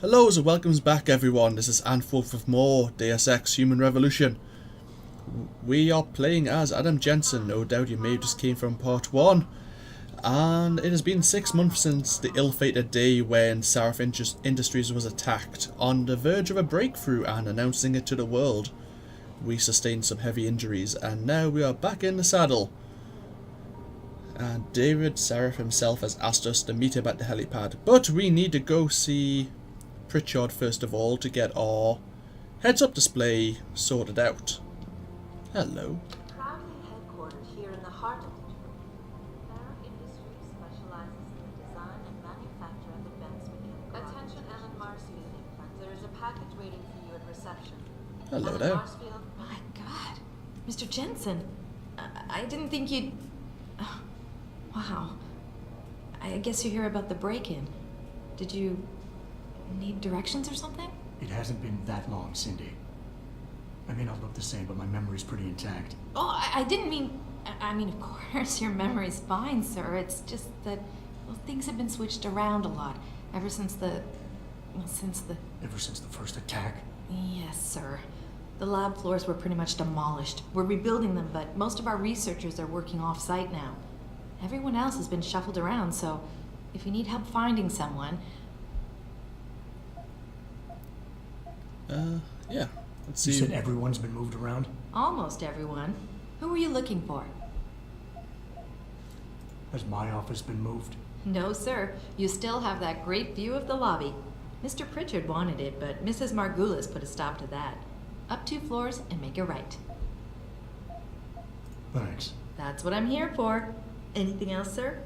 Hello and welcomes back everyone, this is AnthWolf with more Deus Ex Human Revolution. We are playing as Adam Jenson, no doubt you may have just came from part 1. And it has been 6 months since the ill-fated day when Sarif Industries was attacked, on the verge of a breakthrough and announcing it to the world. We sustained some heavy injuries and now we are back in the saddle. And David Sarif himself has asked us to meet him at the helipad, but we need to go see Pritchard first of all to get our heads-up display sorted out. Hello. Proudly headquartered here in the heart of Detroit, Sarif Industries specializes in the design and manufacture of advanced mechanical. Attention, Ellen Marsfield. There is a package waiting for you at reception. Hello Ellen there. Marsfield. My God, Mr. Jenson, I didn't think you'd... Oh, wow. I guess you hear about the break-in. Did you need directions or something? It hasn't been that long, Cindy. I may not look the same, but my memory's pretty intact. Oh, I didn't mean... I mean, of course, your memory's fine, sir. It's just that, well, things have been switched around a lot ever since the... Well, Ever since the first attack? Yes, sir. The lab floors were pretty much demolished. We're rebuilding them, but most of our researchers are working off-site now. Everyone else has been shuffled around, so if you need help finding someone... Yeah. Let's You see. said everyone's been moved around? Almost everyone. Who were you looking for? Has my office been moved? No, sir. You still have that great view of the lobby. Mr. Pritchard wanted it, but Mrs. Margulis put a stop to that. Up 2 floors and make a right. Thanks. That's what I'm here for. Anything else, sir?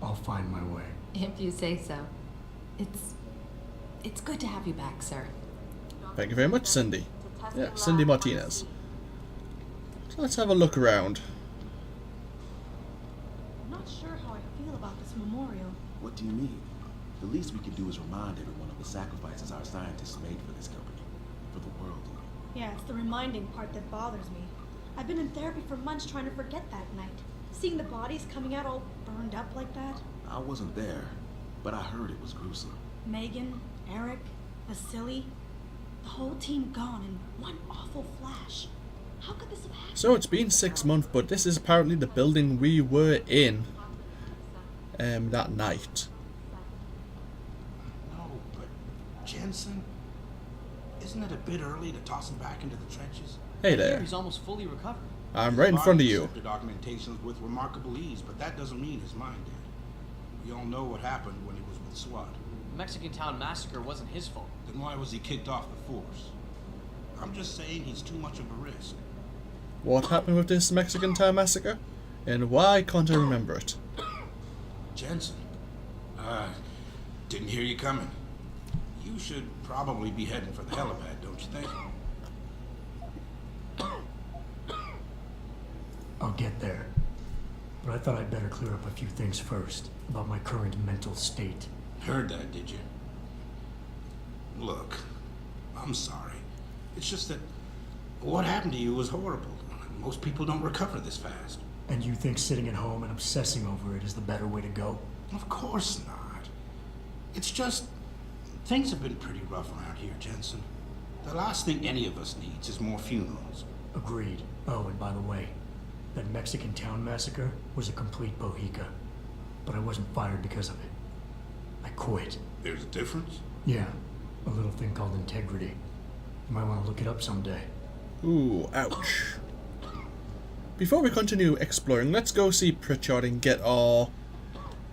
I'll find my way. If you say so. It's good to have you back, sir. Thank you very much, Cindy. Yeah, Cindy Martinez. So let's have a look around. I'm not sure how I feel about this memorial. What do you mean? The least we can do is remind everyone of the sacrifices our scientists made for this company, for the world. Yeah, it's the reminding part that bothers me. I've been in therapy for months trying to forget that night. Seeing the bodies coming out all burned up like that. I wasn't there, but I heard it was gruesome. Megan, Eric, Vasily, the whole team gone in one awful flash. How could this have happened? So it's been 6 months, but this is apparently the building we were in that night. No, but Jenson, isn't it a bit early to toss him back into the trenches? Hey there. He's almost fully recovered. I'm right in front of you. Accepted augmentations with remarkable ease, but that doesn't mean his mind did. We all know what happened when he was with SWAT. The Mexican Town massacre wasn't his fault. Then why was he kicked off the force? I'm just saying he's too much of a risk. What happened with this Mexican Town massacre? And why can't I remember it? Jenson, didn't hear you coming. You should probably be heading for the helipad, don't you think? I'll get there. But I thought I'd better clear up a few things first, about my current mental state. Heard that, did you? Look, I'm sorry. It's just that what happened to you was horrible. Most people don't recover this fast. And you think sitting at home and obsessing over it is the better way to go? Of course not. It's just, things have been pretty rough around here, Jensen. The last thing any of us needs is more funerals. Agreed. Oh, and by the way, that Mexican Town massacre was a complete bohica. But I wasn't fired because of it. I quit. There's a difference? Yeah, a little thing called integrity. You might want to look it up someday. Ooh, ouch. Before we continue exploring, let's go see Pritchard and get our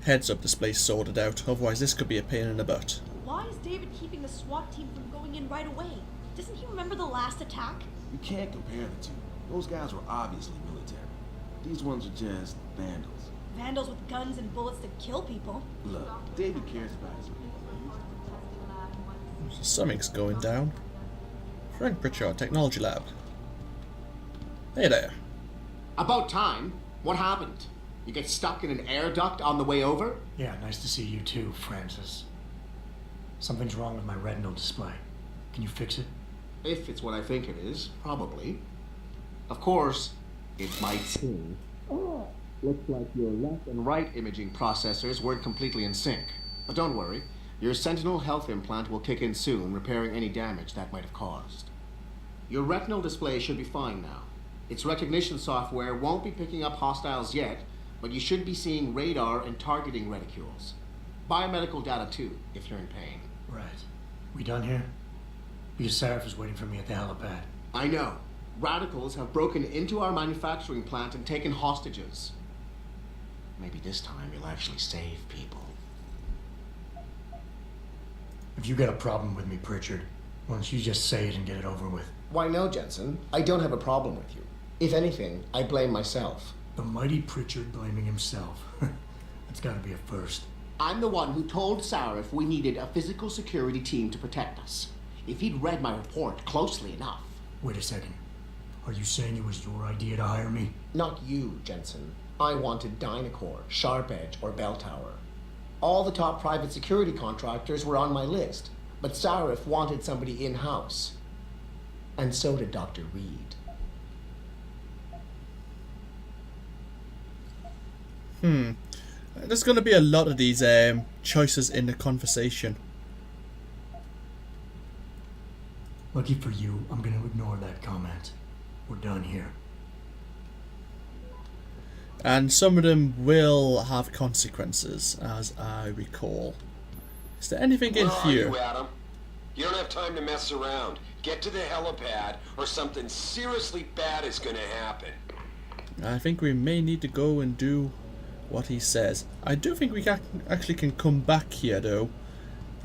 heads-up display sorted out. Otherwise, this could be a pain in the butt. Why is David keeping the SWAT team from going in right away? Doesn't he remember the last attack? You can't compare the two. Those guys were obviously military. These ones are just vandals. Vandals with guns and bullets that kill people. Look, David cares about his people. Something's going down. Frank Pritchard, Technology Lab. Hey there. About time. What happened? You get stuck in an air duct on the way over? Yeah, nice to see you too, Francis. Something's wrong with my retinal display. Can you fix it? If it's what I think it is, probably. Of course, it might seem. Looks like your left and right imaging processors weren't completely in sync. But don't worry. Your Sentinel health implant will kick in soon, repairing any damage that might have caused. Your retinal display should be fine now. Its recognition software won't be picking up hostiles yet, but you should be seeing radar and targeting reticules. Biomedical data too, if you're in pain. Right. We done here? Because Sarif is waiting for me at the helipad. I know. Radicals have broken into our manufacturing plant and taken hostages. Maybe this time you'll actually save people. If you got a problem with me, Pritchard, why don't you just say it and get it over with? Why no, Jensen. I don't have a problem with you. If anything, I blame myself. The mighty Pritchard blaming himself. That's gotta be a first. I'm the one who told Sarif we needed a physical security team to protect us. If he'd read my report closely enough. Wait a second. Are you saying it was your idea to hire me? Not you, Jensen. I wanted Dynacore, Sharp Edge, or Bell Tower. All the top private security contractors were on my list, but Sarif wanted somebody in-house. And so did Dr. Reed. There's going to be a lot of these choices in the conversation. Lucky for you, I'm gonna ignore that comment. We're done here. And some of them will have consequences, as I recall. Is there anything in here? Where are you, Adam? You don't have time to mess around. Get to the helipad, or something seriously bad is gonna happen. I think we may need to go and do what he says. I do think we actually can come back here, though.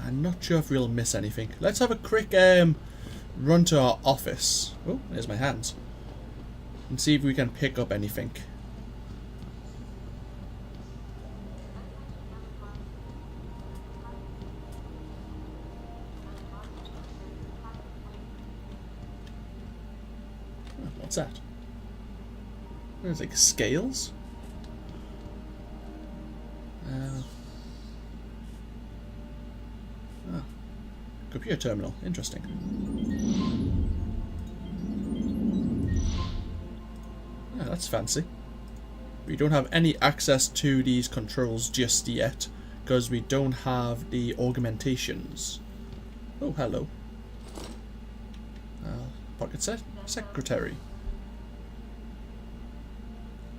I'm not sure if we'll miss anything. Let's have a quick run to our office. Oh, there's my hands. And see if we can pick up anything. Oh, what's that? There's like scales. Computer terminal. Interesting. Yeah, that's fancy. We don't have any access to these controls just yet because we don't have the augmentations. Oh, hello. Pocket secretary.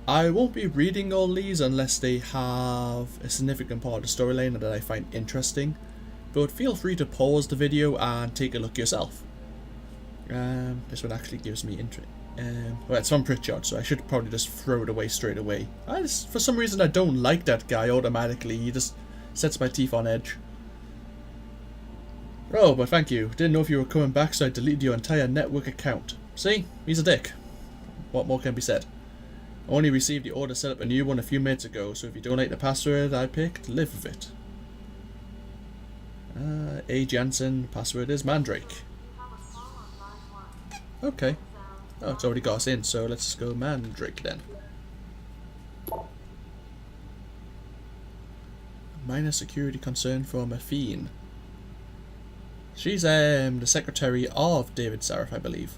I won't be reading all these unless they have a significant part of the storyline that I find interesting, but feel free to pause the video and take a look yourself. This one actually gives me interest. Well, it's from Pritchard, so I should probably just throw it away straight away. For some reason, I don't like that guy automatically. He just sets my teeth on edge. Oh, but thank you. Didn't know if you were coming back, so I deleted your entire network account. See? He's a dick. What more can be said? I only received the order to set up a new one a few minutes ago, so if you don't like the password I picked, live with it. A. Jenson, password is Mandrake. Okay. Oh, it's already got us in, so let's just go Mandrake then. Minor security concern for Mafine. She's the secretary of David Sarif, I believe.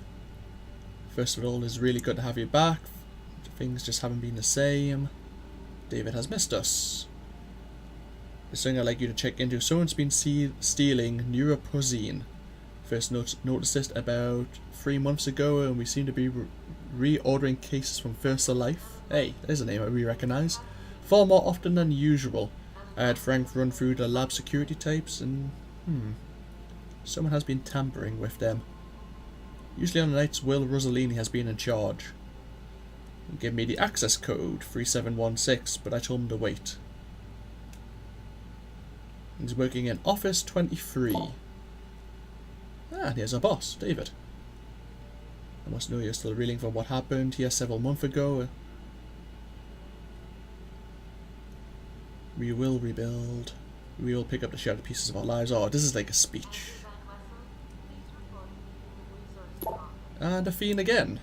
First of all, it's really good to have you back. Things just haven't been the same. David has missed us. There's something I'd like you to check into. Someone's been stealing neuropozyne. First noticed it about 3 months ago, and we seem to be reordering cases from First to Life. Hey, there's a name I recognise. Far more often than usual. I had Frank run through the lab security tapes, and someone has been tampering with them. Usually on the nights, Will Rossellini has been in charge. He gave me the access code 3716, but I told him to wait. He's working in Office 23. And here's our boss, David. I must know you're still reeling from what happened here several months ago. We will rebuild. We will pick up the shattered pieces of our lives. Oh, this is like a speech. And a fiend again.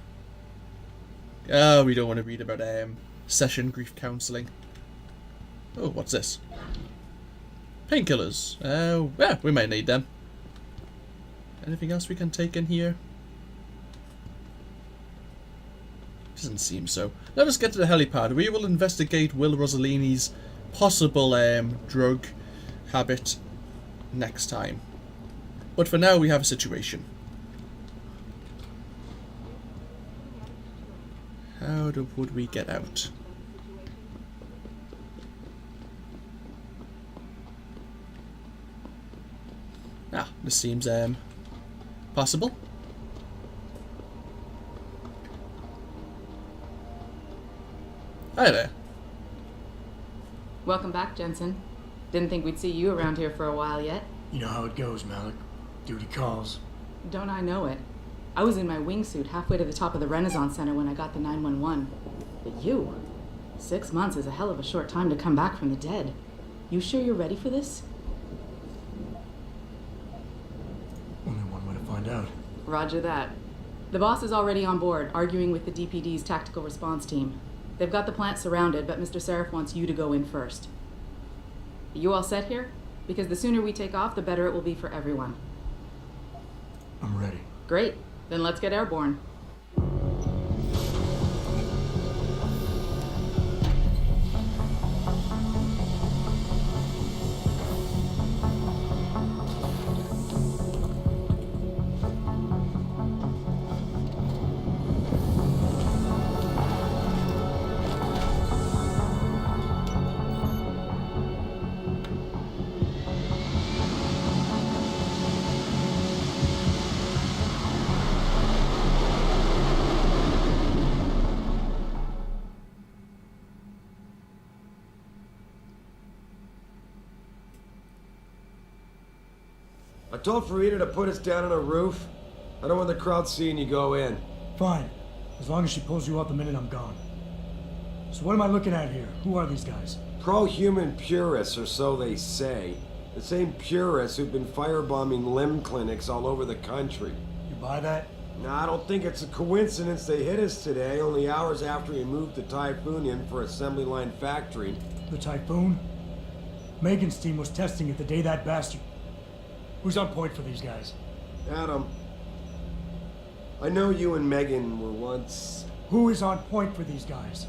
Oh, we don't want to read about session grief counselling. Oh, what's this? Painkillers. Yeah, we might need them. Anything else we can take in here? Doesn't seem so. Let us get to the helipad. We will investigate Will Rossellini's possible drug habit next time. But for now, we have a situation. How would we get out? Ah, this seems possible. Hi there. Welcome back, Jenson. Didn't think we'd see you around here for a while yet. You know how it goes, Malik. Duty calls. Don't I know it? I was in my wingsuit halfway to the top of the Renaissance Center when I got the 911. But you? 6 months is a hell of a short time to come back from the dead. You sure you're ready for this? Only one way to find out. Roger that. The boss is already on board, arguing with the DPD's tactical response team. They've got the plant surrounded, but Mr. Sarif wants you to go in first. You all set here? Because the sooner we take off, the better it will be for everyone. I'm ready. Great. Then let's get airborne. I told Farida to put us down on a roof. I don't want the crowd seeing you go in. Fine. As long as she pulls you out the minute I'm gone. So what am I looking at here? Who are these guys? Pro-human purists, or so they say. The same purists who've been firebombing limb clinics all over the country. You buy that? Nah, I don't think it's a coincidence they hit us today, only hours after we moved the Typhoon in for assembly line factory. The Typhoon? Megan's team was testing it the day that bastard... Who's on point for these guys? Adam, I know you and Megan were once... Who is on point for these guys?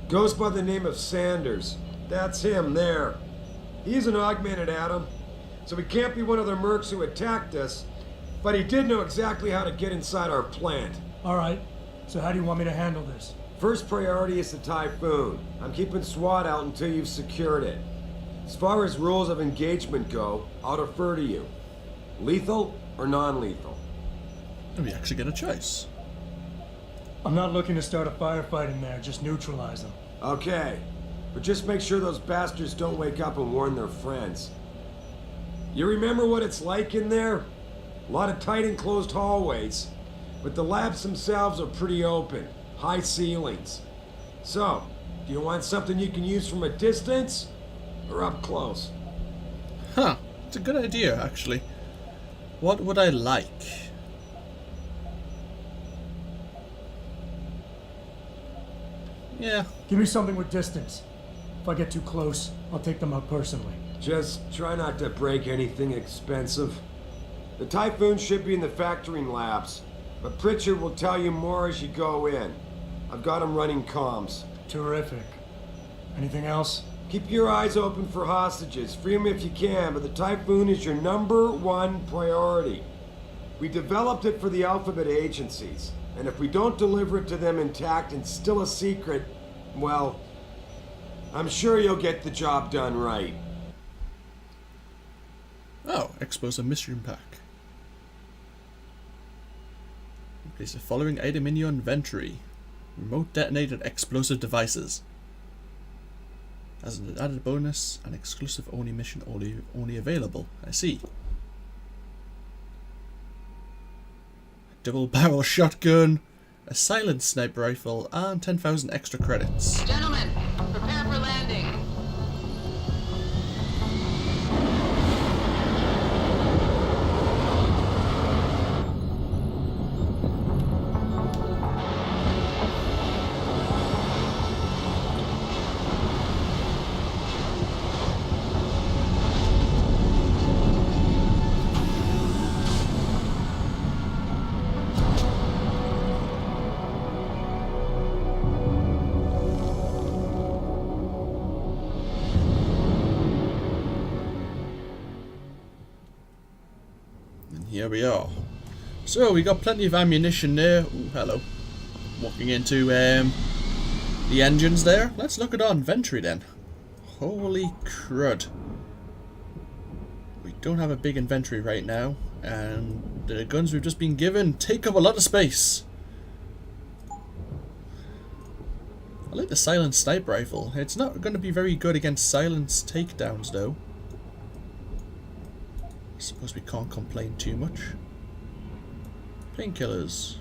Goes by the name of Sanders. That's him, there. He's an augmented, Adam. So he can't be one of the mercs who attacked us, but he did know exactly how to get inside our plant. Alright, so how do you want me to handle this? First priority is the Typhoon. I'm keeping SWAT out until you've secured it. As far as rules of engagement go, I'll defer to you. Lethal or non-lethal? And we actually get a choice. I'm not looking to start a firefight in there, just neutralize them. Okay, but just make sure those bastards don't wake up and warn their friends. You remember what it's like in there? A lot of tight enclosed hallways, but the labs themselves are pretty open, high ceilings. So, do you want something you can use from a distance? Or up close? Huh, it's a good idea, actually. What would I like? Yeah. Give me something with distance. If I get too close, I'll take them out personally. Just try not to break anything expensive. The Typhoon should be in the factoring labs, but Pritchard will tell you more as you go in. I've got him running comms. Terrific. Anything else? Keep your eyes open for hostages. Free them if you can, but the Typhoon is your #1 priority. We developed it for the Alphabet agencies, and if we don't deliver it to them intact and still a secret, well, I'm sure you'll get the job done right. Oh, explosive mystery pack. Place the following item in your inventory. Remote detonated explosive devices. As an added bonus, an exclusive only mission only available. I see. A double barrel shotgun, a silent sniper rifle, and 10,000 extra credits. Gentlemen, prepare for landing. And here we are. So we got plenty of ammunition there. Ooh, hello. Walking into the engines there. Let's look at our inventory then. Holy crud. We don't have a big inventory right now, and the guns we've just been given take up a lot of space. I like the silent sniper rifle. It's not going to be very good against silence takedowns though. I suppose we can't complain too much. Painkillers.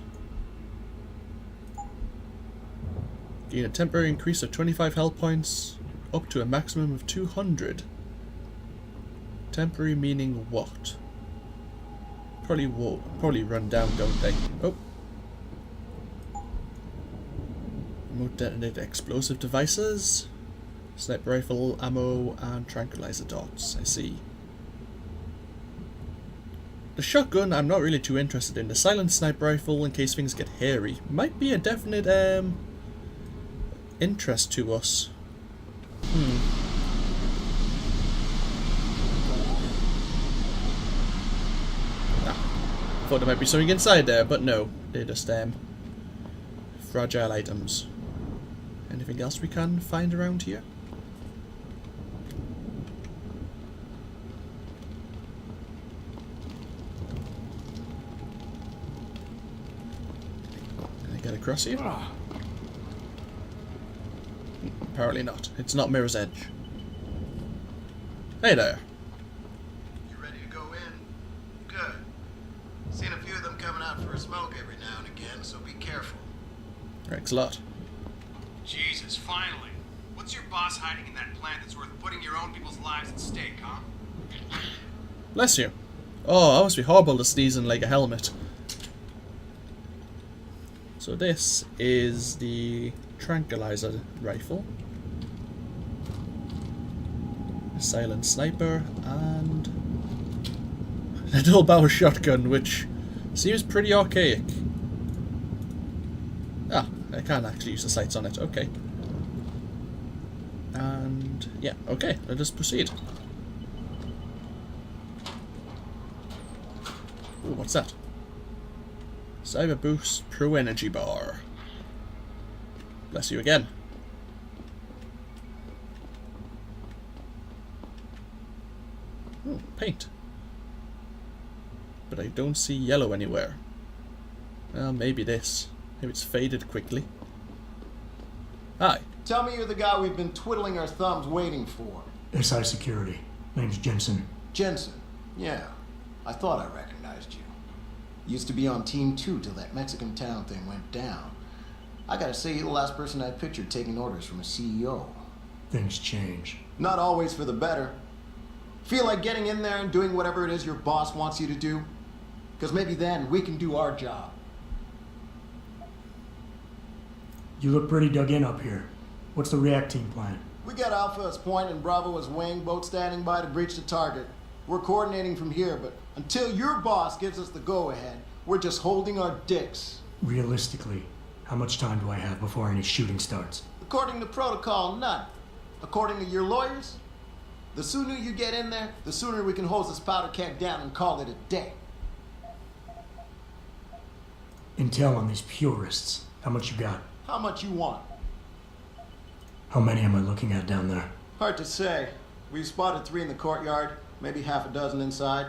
Gain a temporary increase of 25 health points up to a maximum of 200. Temporary meaning what? Probably run down, don't they? Oh. Remote detonated explosive devices. Sniper rifle, ammo, and tranquilizer darts. I see. The shotgun I'm not really too interested in. The silent sniper rifle, in case things get hairy, might be a definite interest to us. Thought there might be something inside there, but no. They're just fragile items. Anything else we can find around here? Can I get across here? Apparently not. It's not Mirror's Edge. Hey there. You ready to go in? Good. Seen a few of them coming out for a smoke every now and again, so be careful. Thanks a lot. Jesus, finally. What's your boss hiding in that plant that's worth putting your own people's lives at stake, huh? Bless you. Oh, that must be horrible to sneeze in like a helmet. So this is the tranquilizer rifle. A silent sniper and a dual barrel shotgun, which seems pretty archaic. Ah, I can actually use the sights on it, okay. And yeah, okay, let us proceed. Ooh, what's that? Cyber Boost Pro Energy Bar. Bless you again. Oh, paint. But I don't see yellow anywhere. Well, maybe this. Maybe it's faded quickly. Hi. Tell me you're the guy we've been twiddling our thumbs waiting for. SI Security. Name's Jenson. Jenson. Yeah. I thought I recognized you. Used to be on Team 2 till that Mexican town thing went down. I gotta say, you're the last person I pictured taking orders from a CEO. Things change. Not always for the better. Feel like getting in there and doing whatever it is your boss wants you to do? Because maybe then we can do our job. You look pretty dug in up here. What's the react team plan? We got Alpha as point and Bravo as wing, both standing by to breach the target. We're coordinating from here, but until your boss gives us the go-ahead, we're just holding our dicks. Realistically, how much time do I have before any shooting starts? According to protocol, none. According to your lawyers, the sooner you get in there, the sooner we can hose this powder keg down and call it a day. Intel on these purists. How much you got? How much you want? How many am I looking at down there? Hard to say. We've spotted 3 in the courtyard, maybe half a dozen inside.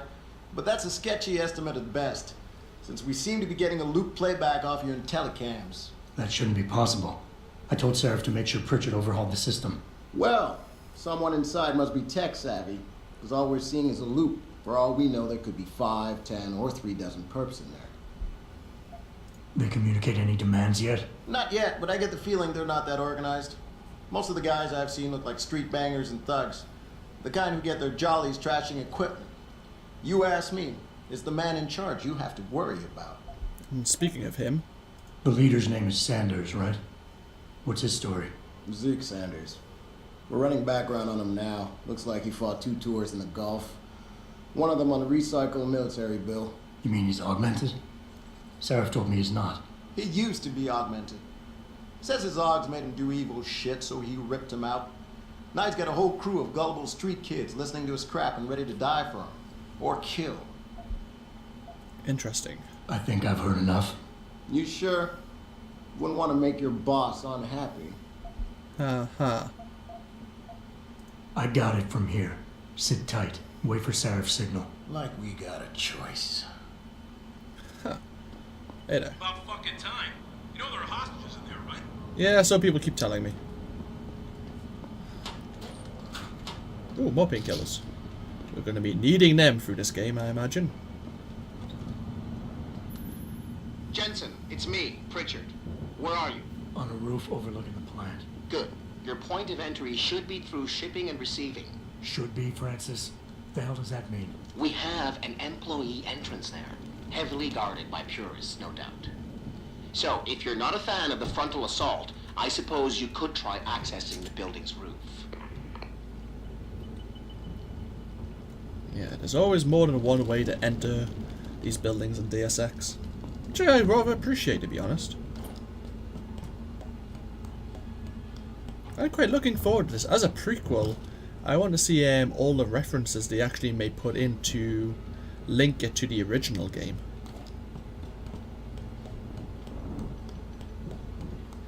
But that's a sketchy estimate at best, since we seem to be getting a loop playback off your telecams. That shouldn't be possible. I told Sarif to make sure Pritchard overhauled the system. Well, someone inside must be tech savvy, because all we're seeing is a loop. For all we know, there could be 5, 10, or 3 dozen perps in there. They communicate any demands yet? Not yet, but I get the feeling they're not that organized. Most of the guys I've seen look like street bangers and thugs. The kind who get their jollies trashing equipment. You ask me, it's the man in charge you have to worry about. And speaking of him... The leader's name is Sanders, right? What's his story? Zeke Sanders. We're running background on him now. Looks like he fought 2 tours in the Gulf. One of them on a recycled military bill. You mean he's augmented? Sarif told me he's not. He used to be augmented. Says his augs made him do evil shit, so he ripped him out. Now he's got a whole crew of gullible street kids listening to his crap and ready to die for him. Or kill. Interesting. I think I've heard enough. You sure? Wouldn't want to make your boss unhappy. Ha. I got it from here. Sit tight. Wait for Sarif's signal. Like we got a choice. Hey there. About fucking time. You know there are hostages in there, right? Yeah, so people keep telling me. Ooh, more painkillers. We're going to be needing them through this game, I imagine. Jenson, it's me, Pritchard. Where are you? On a roof overlooking the plant. Good. Your point of entry should be through shipping and receiving. Should be, Francis. The hell does that mean? We have an employee entrance there, heavily guarded by purists, no doubt. So, if you're not a fan of the frontal assault, I suppose you could try accessing the building's roof. Yeah, there's always more than one way to enter these buildings in Deus Ex. Which I rather appreciate, to be honest. I'm quite looking forward to this. As a prequel, I want to see all the references they actually may put in to link it to the original game.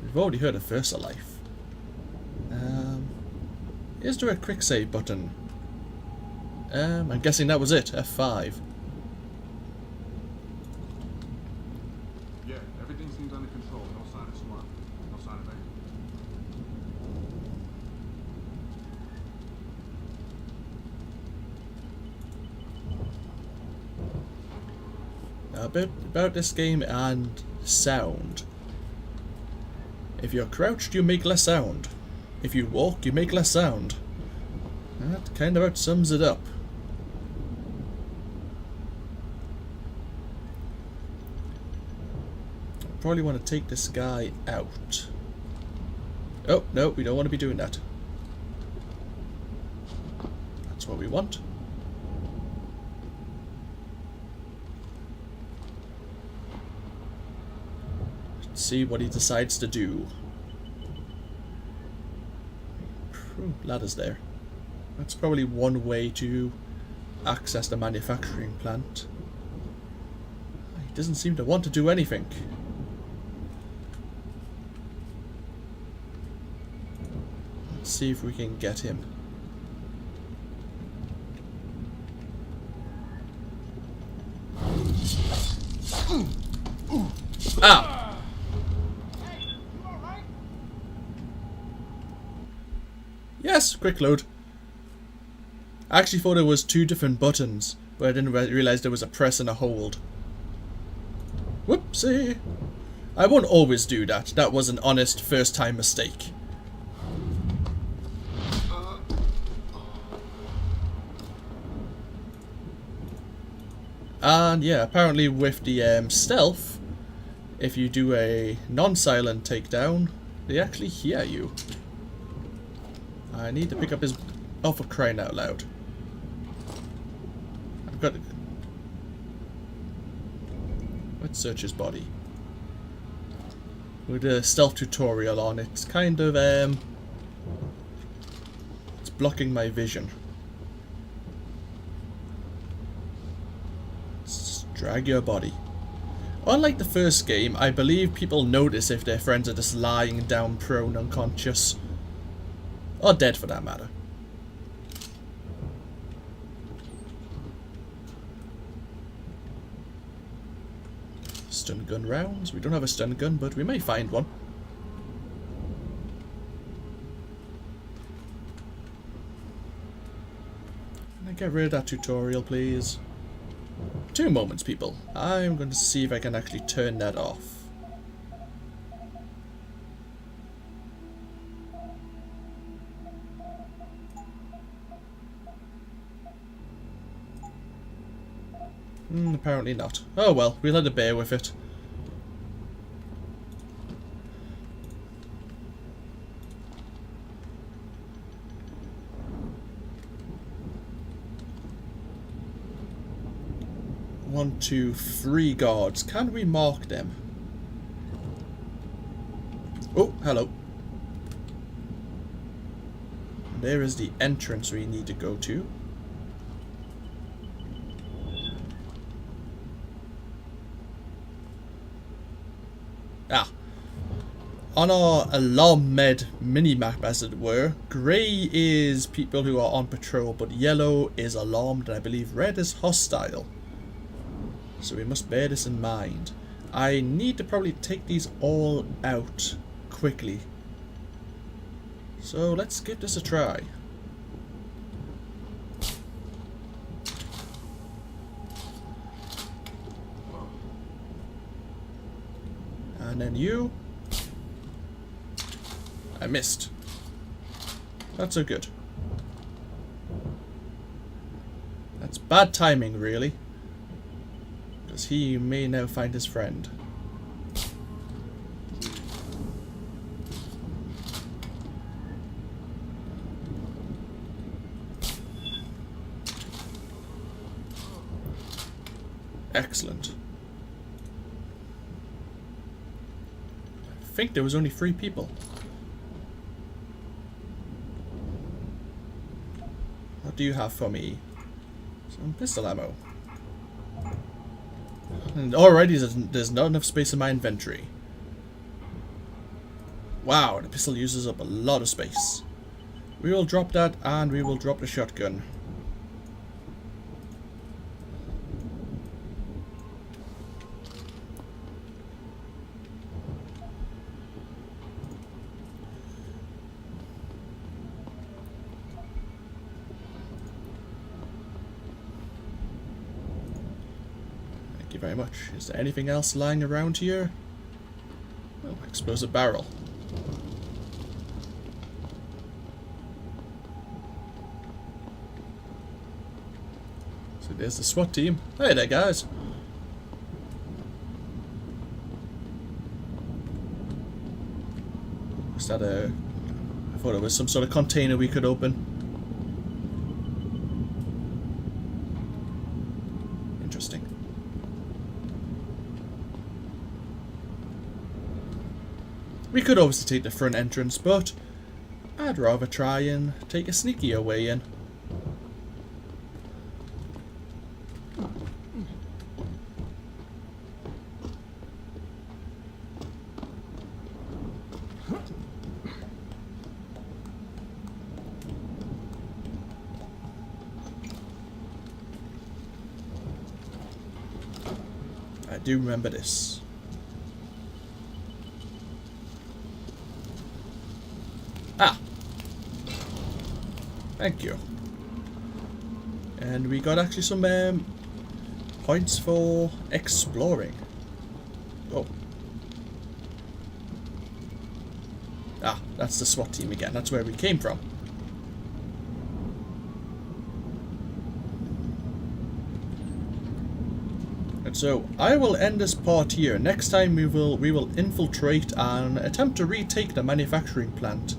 We've already heard of Versa Life. Is there a quick save button? I'm guessing that was it, F5. Yeah, everything seems under control. No sign of swamp. No sign of anything. Now, about this game and sound. If you're crouched, you make less sound. If you walk, you make less sound. That kind of about sums it up. Probably want to take this guy out. Oh, no, we don't want to be doing that. That's what we want. Let's see what he decides to do. Ooh, ladders there. That's probably one way to access the manufacturing plant. He doesn't seem to want to do anything. Let's see if we can get him. Ah! Yes, quick load. I actually thought it was two different buttons, but I didn't realize there was a press and a hold. Whoopsie! I won't always do that. That was an honest first-time mistake. And yeah, apparently with the stealth, if you do a non-silent takedown, they actually hear you. I need to pick up his... Oh, for crying out loud. I've got to... Let's search his body. With a stealth tutorial on, it's kind of, it's blocking my vision. Drag your body. Unlike the first game, I believe people notice if their friends are just lying down prone, unconscious. Or dead for that matter. Stun gun rounds. We don't have a stun gun, but we may find one. Can I get rid of that tutorial, please? 2 moments, people. I'm going to see if I can actually turn that off. Apparently not. Oh well, we'll have to bear with it. One, two, 3 guards. Can we mark them? Oh, hello. There is the entrance we need to go to. On our alarm med mini-map, as it were, grey is people who are on patrol, but yellow is alarmed, and I believe red is hostile. So we must bear this in mind. I need to probably take these all out quickly. So let's give this a try. And then you. I missed. Not so good. That's bad timing, really. Because he may now find his friend. Excellent. I think there was only 3 people. What do you have for me? Some pistol ammo. And already there's not enough space in my inventory. Wow, the pistol uses up a lot of space. We will drop that, and we will drop the shotgun. Thank you very much. Is there anything else lying around here? Oh, explosive barrel. So there's the SWAT team. Hey there, guys. Was that I thought it was some sort of container we could open. Interesting. We could obviously take the front entrance, but I'd rather try and take a sneakier way in. I do remember this. Ah! Thank you. And we got actually some points for exploring. Oh. Ah, that's the SWAT team again. That's where we came from. And so I will end this part here. Next time we will infiltrate and attempt to retake the manufacturing plant.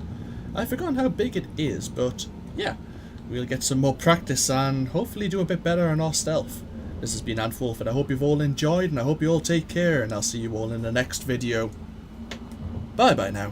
I've forgotten how big it is, but yeah, we'll get some more practice and hopefully do a bit better on our stealth. This has been AnthWolf, and I hope you've all enjoyed, and I hope you all take care, and I'll see you all in the next video. Bye bye now.